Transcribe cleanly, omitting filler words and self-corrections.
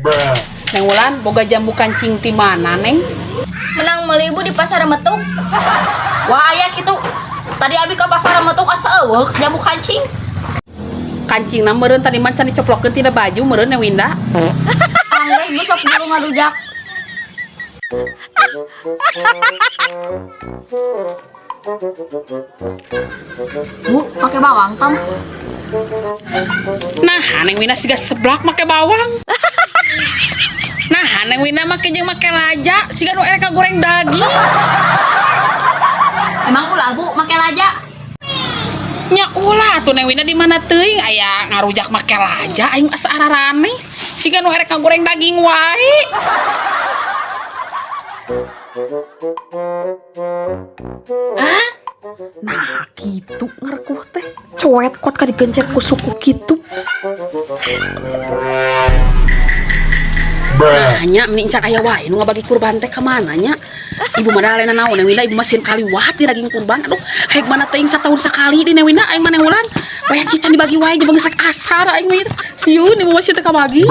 Neng Wulan, boga jambu kancing ti mana, Neng? Menang meuli ibu di pasar metuk. Wah, aya kitu. Tadi abi ke pasar metuk asa eueuh jambu kancing. Kancingna meureun tadi mah can diceplokeun tina baju meureun Neng Winda. Angge ibu sok juru ngadujak. Bu, pakai bawang tam. Nah, Neng Winda siga seblak make bawang. Nah, Neng Winda make jeung make laja, siga nu erek goreng daging. Emang ulah bu, make laja. Nya ulah atuh Neng Winda di mana teuing aya ngarujak make laja aing asa ararane. Siga nu erek goreng daging wae. Ah? Nah, gitu ngarekuh teh. Coet kuat ka digencet ku suku kitu. Nah, nya mending can aya wae nu ngabagi kurban teh ka mana nya? Ibu mah dalena naon Neng Winda ibu mesin kaliwat di daging kurban. Aduh, haek mana teuing satahun sakali di Neng Winda aing mah Neng Wulan. Bae kican dibagi wae jeung geus asar aing mah. Sieun ibu masih teu kabagi.